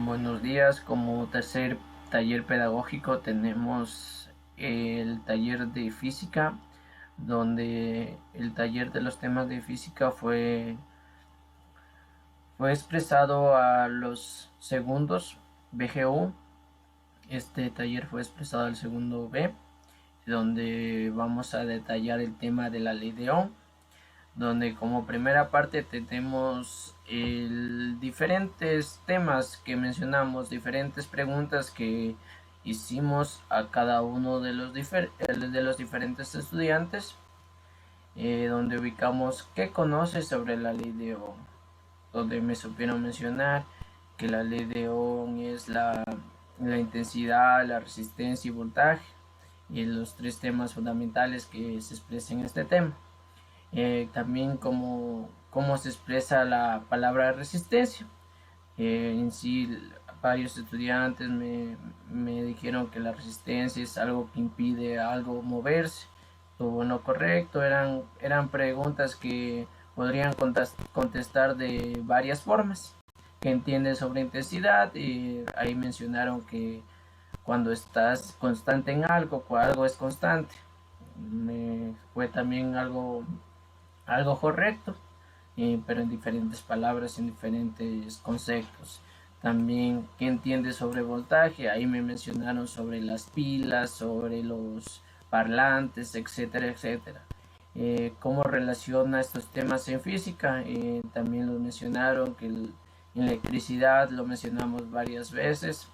Buenos días, como tercer taller pedagógico tenemos el taller de física, donde el taller de los temas de física fue expresado a los segundos BGU. Este taller fue expresado al segundo B, donde vamos a detallar el tema de la ley de Ohm, donde como primera parte tenemos diferentes temas que mencionamos, diferentes preguntas que hicimos a cada uno de los diferentes estudiantes, donde ubicamos qué conoce sobre la ley de Ohm, donde me supieron mencionar que la ley de Ohm es la intensidad, la resistencia y voltaje, y los tres temas fundamentales que se expresan en este tema. También cómo se expresa la palabra resistencia. En sí, varios estudiantes me dijeron que la resistencia es algo que impide a algo moverse. Todo lo correcto, eran preguntas que podrían contestar de varias formas. ¿Qué entiendes sobre intensidad? Y ahí mencionaron que cuando estás constante en algo, algo es constante. Fue también algo correcto, pero en diferentes palabras, en diferentes conceptos. También, ¿qué entiendes sobre voltaje? Ahí me mencionaron sobre las pilas, sobre los parlantes, etcétera, etcétera. ¿Cómo relaciona estos temas en física? También lo mencionaron, que en electricidad lo mencionamos varias veces.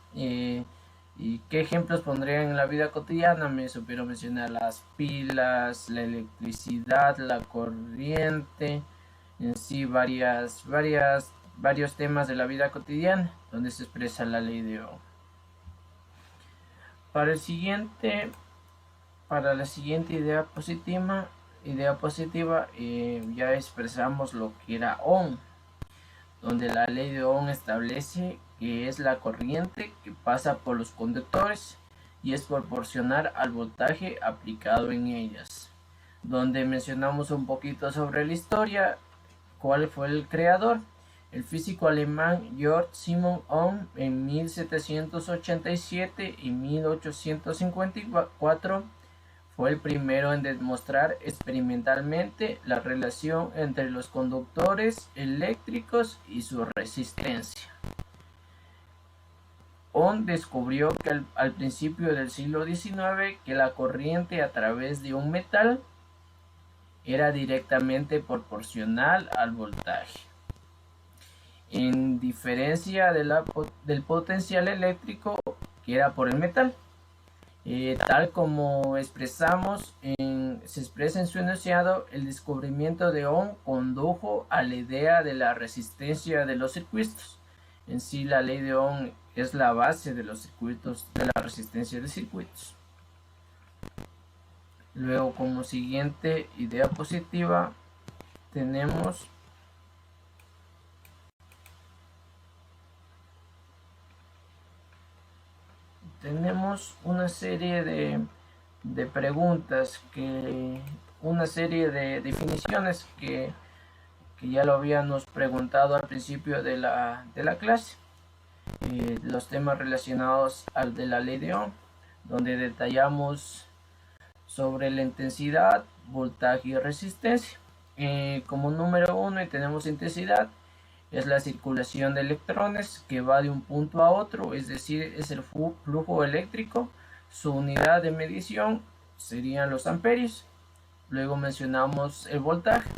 ¿Y qué ejemplos pondrían en la vida cotidiana? Me supieron mencionar las pilas, la electricidad, la corriente, en sí varios temas de la vida cotidiana donde se expresa la ley de Ohm. Para el siguiente, para la siguiente idea positiva, ya expresamos lo que era Ohm, donde la ley de Ohm establece que es la corriente que pasa por los conductores y es proporcional al voltaje aplicado en ellas. Donde mencionamos un poquito sobre la historia, cuál fue el creador, el físico alemán Georg Simon Ohm en 1787 y 1854 fue el primero en demostrar experimentalmente la relación entre los conductores eléctricos y su resistencia. Ohm descubrió que al principio del siglo XIX que la corriente a través de un metal era directamente proporcional al voltaje, en diferencia del potencial eléctrico que era por el metal. Tal como se expresa en su enunciado, el descubrimiento de Ohm condujo a la idea de la resistencia de los circuitos. En sí, la ley de Ohm es la base de los circuitos, de la resistencia de circuitos. Luego, como siguiente idea positiva, tenemos una serie de preguntas, una serie de definiciones que ya lo habíamos preguntado al principio de la clase. Los temas relacionados al de la ley de Ohm, donde detallamos sobre la intensidad, voltaje y resistencia. Como número 1 tenemos intensidad, es la circulación de electrones que va de un punto a otro, es decir, es el flujo eléctrico. Su unidad de medición serían los amperios. Luego mencionamos el voltaje,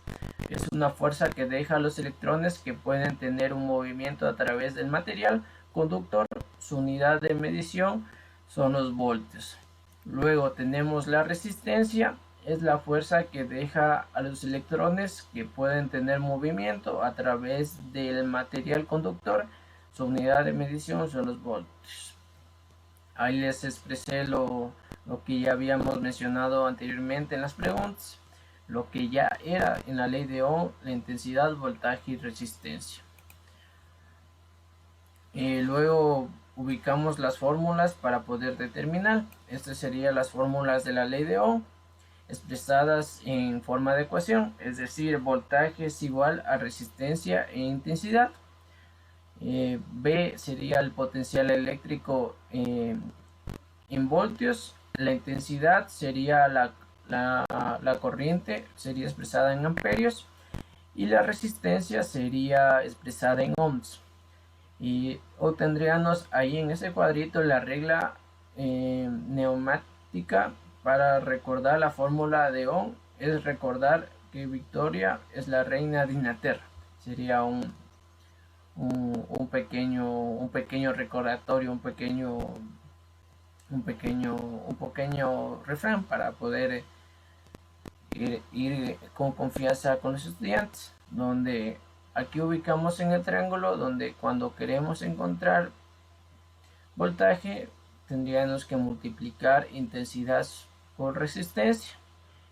es una fuerza que deja a los electrones que pueden tener un movimiento a través del material conductor. Su unidad de medición son los voltios. Luego tenemos la resistencia, es la fuerza que deja a los electrones que pueden tener movimiento a través del material conductor. Su unidad de medición son los voltios. Ahí les expresé lo que ya habíamos mencionado anteriormente en las preguntas, lo que ya era en la ley de Ohm, la intensidad, voltaje y resistencia. Luego ubicamos las fórmulas para poder determinar. Estas serían las fórmulas de la ley de Ohm expresadas en forma de ecuación, es decir, voltaje es igual a resistencia e intensidad. B sería el potencial eléctrico en voltios. La intensidad sería la corriente, sería expresada en amperios, y la resistencia sería expresada en ohms. Y obtendríamos ahí en ese cuadrito la regla neumática. Para recordar la fórmula de Ohm es recordar que Victoria es la reina de Inglaterra. Sería un pequeño recordatorio, un pequeño refrán para poder ir con confianza con los estudiantes, donde aquí ubicamos en el triángulo donde cuando queremos encontrar voltaje tendríamos que multiplicar intensidad por resistencia.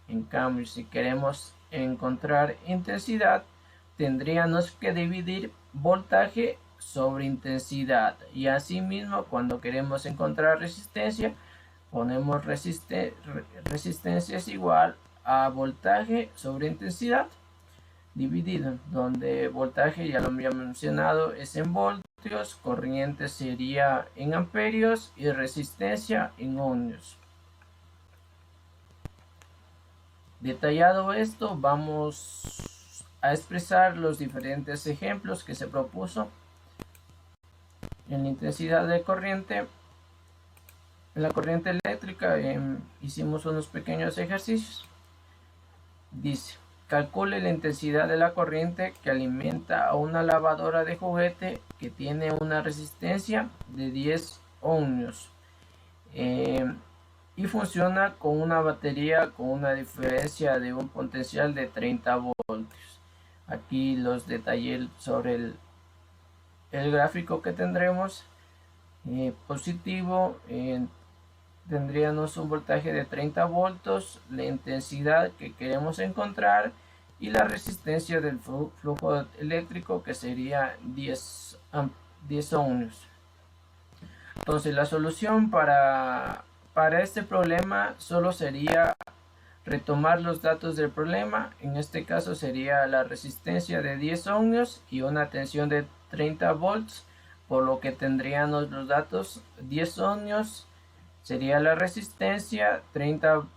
En cambio, si queremos encontrar intensidad, tendríamos que dividir voltaje sobre intensidad. Y asimismo, cuando queremos encontrar resistencia, ponemos resistencia es igual a voltaje sobre intensidad dividido, donde voltaje, ya lo había mencionado, es en voltios, corriente sería en amperios y resistencia en ohmios. Detallado esto, vamos a expresar los diferentes ejemplos que se propuso en la intensidad de corriente. En la corriente eléctrica hicimos unos pequeños ejercicios. Dice: calcule la intensidad de la corriente que alimenta a una lavadora de juguete que tiene una resistencia de 10 ohmios y funciona con una batería con una diferencia de un potencial de 30 voltios. Aquí los detallé sobre el gráfico que tendremos. Positivo, tendríamos un voltaje de 30 voltios, la intensidad que queremos encontrar y la resistencia del flujo eléctrico, que sería 10 ohmios. Entonces la solución para este problema solo sería retomar los datos del problema. En este caso sería la resistencia de 10 ohmios y una tensión de 30 volts, por lo que tendríamos los datos: 10 ohmios sería la resistencia, 30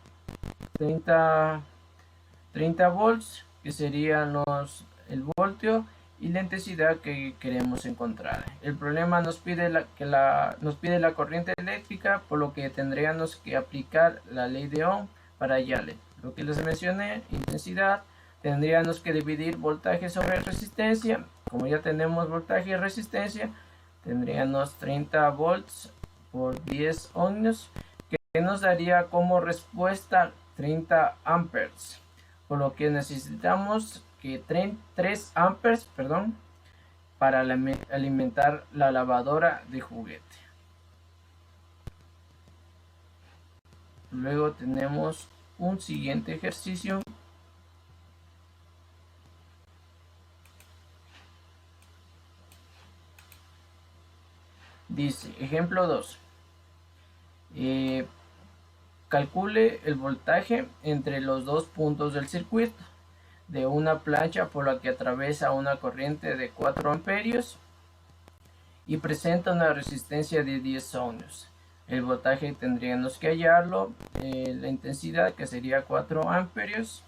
volts, que serían el voltio, y la intensidad que queremos encontrar. El problema nos pide la corriente eléctrica, por lo que tendríamos que aplicar la ley de Ohm para hallarle. Lo que les mencioné, intensidad, tendríamos que dividir voltaje sobre resistencia. Como ya tenemos voltaje y resistencia, tendríamos 30 volts por 10 ohmios, que nos daría como respuesta 30 amperes, por lo que necesitamos que 3 amperes, para alimentar la lavadora de juguete. Luego tenemos un siguiente ejercicio. Dice, ejemplo 2. Calcule el voltaje entre los dos puntos del circuito de una plancha por la que atraviesa una corriente de 4 amperios y presenta una resistencia de 10 ohmios. El voltaje tendríamos que hallarlo, la intensidad, que sería 4 amperios,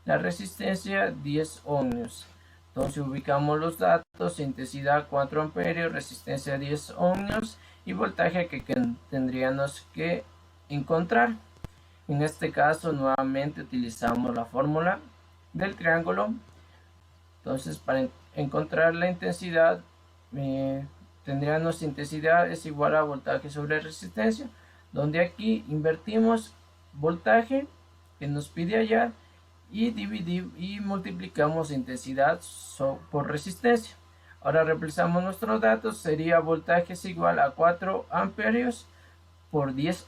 la resistencia 10 ohmios. Entonces ubicamos los datos: intensidad 4 amperios, resistencia 10 ohmios y voltaje que tendríamos que encontrar. En este caso nuevamente utilizamos la fórmula del triángulo. Entonces, para encontrar la intensidad, tendríamos intensidad es igual a voltaje sobre resistencia, donde aquí invertimos voltaje, que nos pide hallar, y multiplicamos intensidad por resistencia. Ahora reemplazamos nuestros datos: sería voltaje es igual a 4 amperios por 10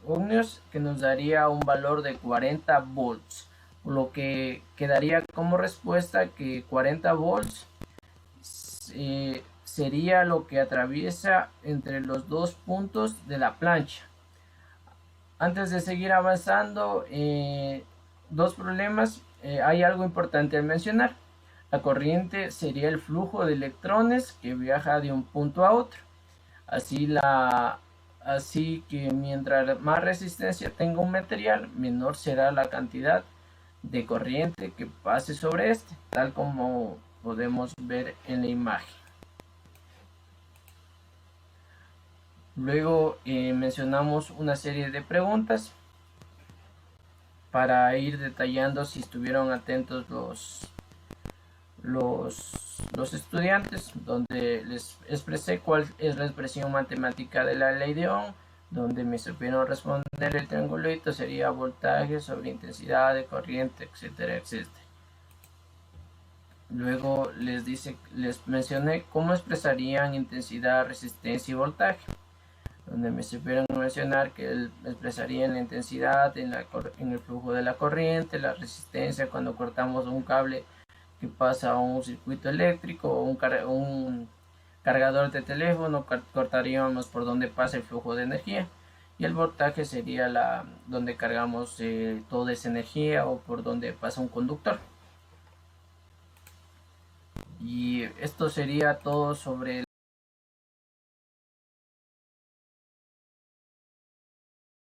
ohmios, que nos daría un valor de 40 volts, por lo que quedaría como respuesta que 40 volts sería lo que atraviesa entre los dos puntos de la plancha. Antes de seguir avanzando, dos problemas. Hay algo importante al mencionar. La corriente sería el flujo de electrones que viaja de un punto a otro. Así que mientras más resistencia tenga un material, menor será la cantidad de corriente que pase sobre este, tal como podemos ver en la imagen. Luego mencionamos una serie de preguntas para ir detallando si estuvieron atentos los estudiantes, donde les expresé cuál es la expresión matemática de la ley de Ohm, donde me supieron responder el triangulito sería voltaje sobre intensidad de corriente, etcétera, etcétera. Luego les mencioné cómo expresarían intensidad, resistencia y voltaje, donde me supieron mencionar que expresarían la intensidad en el flujo de la corriente, la resistencia cuando cortamos un cable que pasa a un circuito eléctrico o un cargador de teléfono, cortaríamos por donde pasa el flujo de energía, y el voltaje sería donde cargamos toda esa energía o por donde pasa un conductor. Y esto sería todo sobre